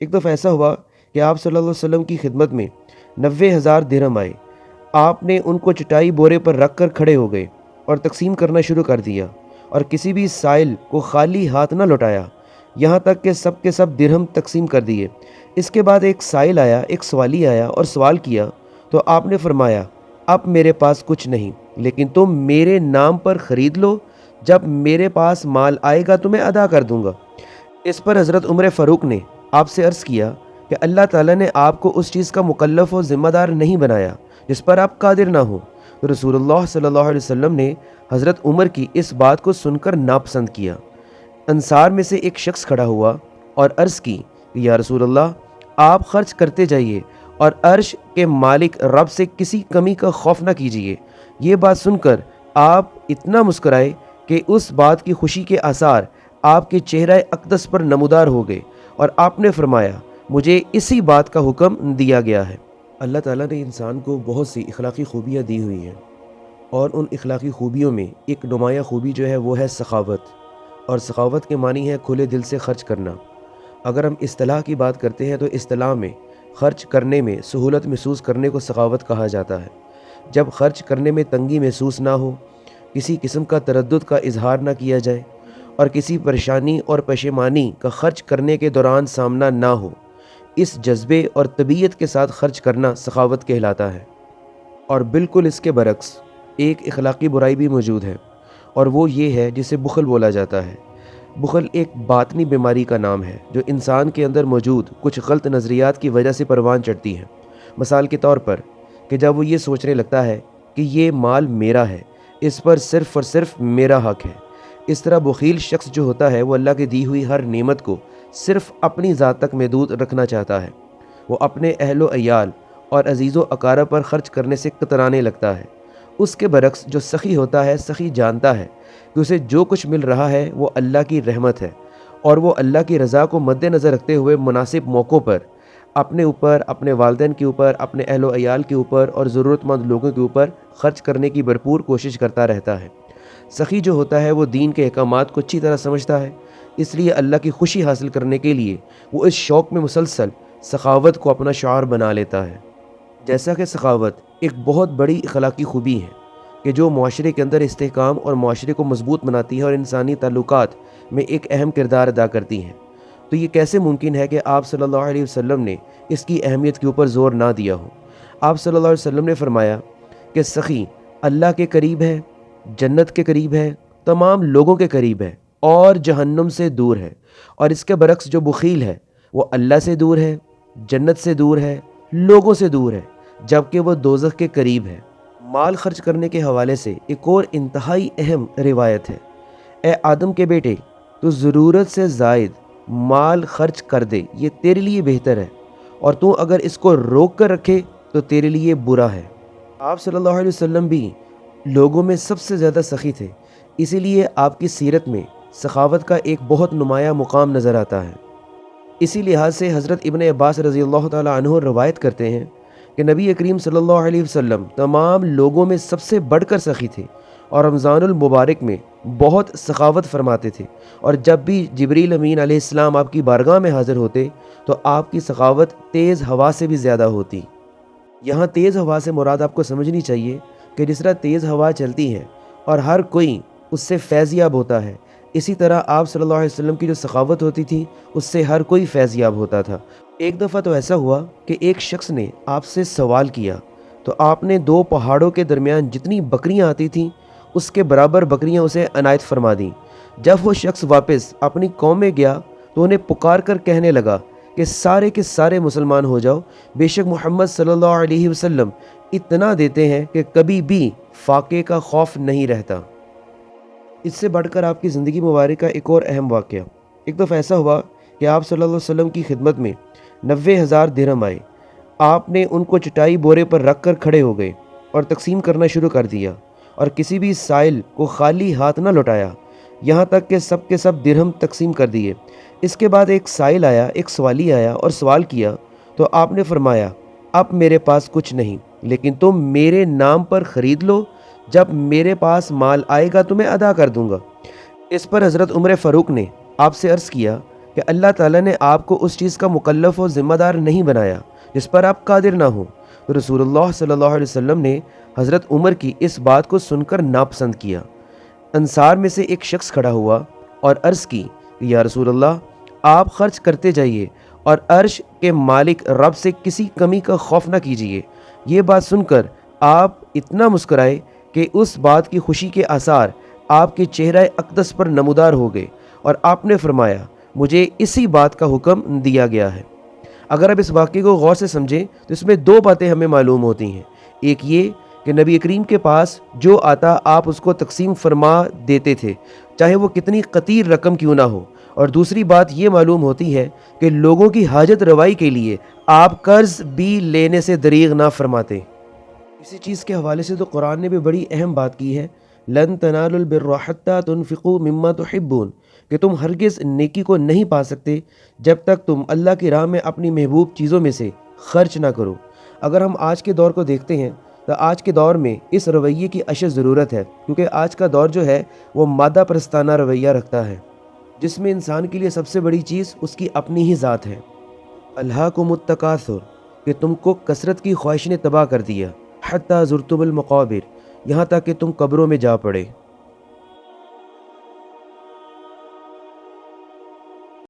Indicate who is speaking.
Speaker 1: ایک دفعہ ایسا ہوا کہ آپ صلی اللہ علیہ وسلم کی خدمت میں 90,000 درہم آئے۔ آپ نے ان کو چٹائی بورے پر رکھ کر کھڑے ہو گئے اور تقسیم کرنا شروع کر دیا، اور کسی بھی سائل کو خالی ہاتھ نہ لوٹایا، یہاں تک کہ سب کے سب درہم تقسیم کر دیے۔ اس کے بعد ایک سائل آیا، ایک سوالی آیا اور سوال کیا، تو آپ نے فرمایا، اب میرے پاس کچھ نہیں، لیکن تم میرے نام پر خرید لو، جب میرے پاس مال آئے گا تو میں ادا کر دوں گا۔ اس پر حضرت عمر فاروق نے آپ سے عرض کیا کہ اللہ تعالیٰ نے آپ کو اس چیز کا مکلف و ذمہ دار نہیں بنایا جس پر آپ قادر نہ ہو۔ تو رسول اللہ صلی اللہ علیہ وسلم نے حضرت عمر کی اس بات کو سن کر ناپسند کیا۔ انصار میں سے ایک شخص کھڑا ہوا اور عرض کی کہ یا رسول اللہ، آپ خرچ کرتے جائیے اور عرش کے مالک رب سے کسی کمی کا خوف نہ کیجیے۔ یہ بات سن کر آپ اتنا مسکرائے کہ اس بات کی خوشی کے آثار آپ کے چہرہ اقدس پر نمودار ہو گئے، اور آپ نے فرمایا، مجھے اسی بات کا حکم دیا گیا ہے۔ اللہ تعالیٰ نے انسان کو بہت سی اخلاقی خوبیاں دی ہوئی ہیں، اور ان اخلاقی خوبیوں میں ایک نمایاں خوبی جو ہے وہ ہے سخاوت، اور سخاوت کے معنی ہے کھلے دل سے خرچ کرنا۔ اگر ہم اصطلاح کی بات کرتے ہیں تو اصطلاح میں خرچ کرنے میں سہولت محسوس کرنے کو سخاوت کہا جاتا ہے۔ جب خرچ کرنے میں تنگی محسوس نہ ہو، کسی قسم کا تردد کا اظہار نہ کیا جائے، اور کسی پریشانی اور پشیمانی کا خرچ کرنے کے دوران سامنا نہ ہو، اس جذبے اور طبیعت کے ساتھ خرچ کرنا سخاوت کہلاتا ہے۔ اور بالکل اس کے برعکس ایک اخلاقی برائی بھی موجود ہے، اور وہ یہ ہے جسے بخل بولا جاتا ہے۔ بخل ایک باطنی بیماری کا نام ہے جو انسان کے اندر موجود کچھ غلط نظریات کی وجہ سے پروان چڑھتی ہے۔ مثال کے طور پر کہ جب وہ یہ سوچنے لگتا ہے کہ یہ مال میرا ہے، اس پر صرف اور صرف میرا حق ہے۔ اس طرح بخیل شخص جو ہوتا ہے وہ اللہ کی دی ہوئی ہر نعمت کو صرف اپنی ذات تک محدود رکھنا چاہتا ہے۔ وہ اپنے اہل و عیال اور عزیز و اقارب پر خرچ کرنے سے کترانے لگتا ہے۔ اس کے برعکس جو سخی ہوتا ہے، سخی جانتا ہے کہ اسے جو کچھ مل رہا ہے وہ اللہ کی رحمت ہے، اور وہ اللہ کی رضا کو مد نظر رکھتے ہوئے مناسب موقعوں پر اپنے اوپر، اپنے والدین کے اوپر، اپنے اہل و عیال کے اوپر اور ضرورت مند لوگوں کے اوپر خرچ کرنے کی بھرپور کوشش کرتا رہتا ہے۔ سخی جو ہوتا ہے وہ دین کے احکامات کو اچھی طرح سمجھتا ہے، اس لیے اللہ کی خوشی حاصل کرنے کے لیے وہ اس شوق میں مسلسل سخاوت کو اپنا شعار بنا لیتا ہے۔ جیسا کہ سخاوت ایک بہت بڑی اخلاقی خوبی ہے کہ جو معاشرے کے اندر استحکام اور معاشرے کو مضبوط بناتی ہے اور انسانی تعلقات میں ایک اہم کردار ادا کرتی ہیں، تو یہ کیسے ممکن ہے کہ آپ صلی اللہ علیہ وسلم نے اس کی اہمیت کے اوپر زور نہ دیا ہو؟ آپ صلی اللہ علیہ وسلم نے فرمایا کہ سخی اللہ کے قریب ہے، جنت کے قریب ہے، تمام لوگوں کے قریب ہے، اور جہنم سے دور ہے۔ اور اس کے برعکس جو بخیل ہے وہ اللہ سے دور ہے، جنت سے دور ہے، لوگوں سے دور ہے، جبکہ وہ دوزخ کے قریب ہے۔ مال خرچ کرنے کے حوالے سے ایک اور انتہائی اہم روایت ہے، اے آدم کے بیٹے، تو ضرورت سے زائد مال خرچ کر دے، یہ تیرے لیے بہتر ہے، اور تو اگر اس کو روک کر رکھے تو تیرے لیے برا ہے۔ آپ صلی اللہ علیہ وسلم بھی لوگوں میں سب سے زیادہ سخی تھے، اسی لیے آپ کی سیرت میں سخاوت کا ایک بہت نمایاں مقام نظر آتا ہے۔ اسی لحاظ سے حضرت ابن عباس رضی اللہ تعالیٰ عنہ روایت کرتے ہیں کہ نبی کریم صلی اللہ علیہ وسلم تمام لوگوں میں سب سے بڑھ کر سخی تھے، اور رمضان المبارک میں بہت سخاوت فرماتے تھے، اور جب بھی جبریل امین علیہ السلام آپ کی بارگاہ میں حاضر ہوتے تو آپ کی سخاوت تیز ہوا سے بھی زیادہ ہوتی۔ یہاں تیز ہوا سے مراد آپ کو سمجھنی چاہیے کہ جس طرح تیز ہوا چلتی ہے اور ہر کوئی اس سے فیض یاب ہوتا ہے، اسی طرح آپ صلی اللہ علیہ وسلم کی جو سخاوت ہوتی تھی اس سے ہر کوئی فیض یاب ہوتا تھا۔ ایک دفعہ تو ایسا ہوا کہ ایک شخص نے آپ سے سوال کیا، تو آپ نے 2 پہاڑوں کے درمیان جتنی بکریاں آتی تھیں اس کے برابر بکریاں اسے عنایت فرما دیں۔ جب وہ شخص واپس اپنی قوم میں گیا تو انہیں پکار کر کہنے لگا کہ سارے کے سارے مسلمان ہو جاؤ، بے شک محمد صلی اللہ علیہ وسلم اتنا دیتے ہیں کہ کبھی بھی فاقے کا خوف نہیں رہتا۔ اس سے بڑھ کر آپ کی زندگی مبارک کا ایک اور اہم واقعہ، ایک دفعہ ایسا ہوا کہ آپ صلی اللہ علیہ وسلم کی خدمت میں 90,000 درہم آئے۔ آپ نے ان کو چٹائی بورے پر رکھ کر کھڑے ہو گئے اور تقسیم کرنا شروع کر دیا، اور کسی بھی سائل کو خالی ہاتھ نہ لوٹایا، یہاں تک کہ سب کے سب درہم تقسیم کر دیے۔ اس کے بعد ایک سائل آیا، ایک سوالی آیا اور سوال کیا، تو آپ نے فرمایا، اب میرے پاس کچھ نہیں، لیکن تم میرے نام پر خرید لو، جب میرے پاس مال آئے گا تو میں ادا کر دوں گا۔ اس پر حضرت عمر فاروق نے آپ سے عرض کیا کہ اللہ تعالیٰ نے آپ کو اس چیز کا مکلف و ذمہ دار نہیں بنایا جس پر آپ قادر نہ ہوں۔ تو رسول اللہ صلی اللہ علیہ وسلم نے حضرت عمر کی اس بات کو سن کر ناپسند کیا۔ انصار میں سے ایک شخص کھڑا ہوا اور عرض کی کہ یا رسول اللہ، آپ خرچ کرتے جائیے اور عرش کے مالک رب سے کسی کمی کا خوف نہ کیجیے۔ یہ بات سن کر آپ اتنا مسکرائے کہ اس بات کی خوشی کے آثار آپ کے چہرہ اقدس پر نمودار ہو گئے، اور آپ نے فرمایا مجھے اسی بات کا حکم دیا گیا ہے۔ اگر آپ اس واقعے کو غور سے سمجھیں تو اس میں دو باتیں ہمیں معلوم ہوتی ہیں۔ ایک یہ کہ نبی کریم کے پاس جو آتا آپ اس کو تقسیم فرما دیتے تھے، چاہے وہ کتنی قطیر رقم کیوں نہ ہو۔ اور دوسری بات یہ معلوم ہوتی ہے کہ لوگوں کی حاجت روائی کے لیے آپ قرض بھی لینے سے دریغ نہ فرماتے۔ اسی چیز کے حوالے سے تو قرآن نے بھی بڑی اہم بات کی ہے، لن تنالوا البر حتی تنفقوا مما تحبون، کہ تم ہرگز نیکی کو نہیں پا سکتے جب تک تم اللہ کی راہ میں اپنی محبوب چیزوں میں سے خرچ نہ کرو۔ اگر ہم آج کے دور کو دیکھتے ہیں تو آج کے دور میں اس رویے کی اشد ضرورت ہے، کیونکہ آج کا دور جو ہے وہ مادہ پرستانہ رویہ رکھتا ہے، جس میں انسان کے لیے سب سے بڑی چیز اس کی اپنی ہی ذات ہے۔ الہاکم التکاثر، کہ تم کو کثرت کی خواہش نے تباہ کر دیا، حتی زرتم المقابر، یہاں تک کہ تم قبروں میں جا پڑے۔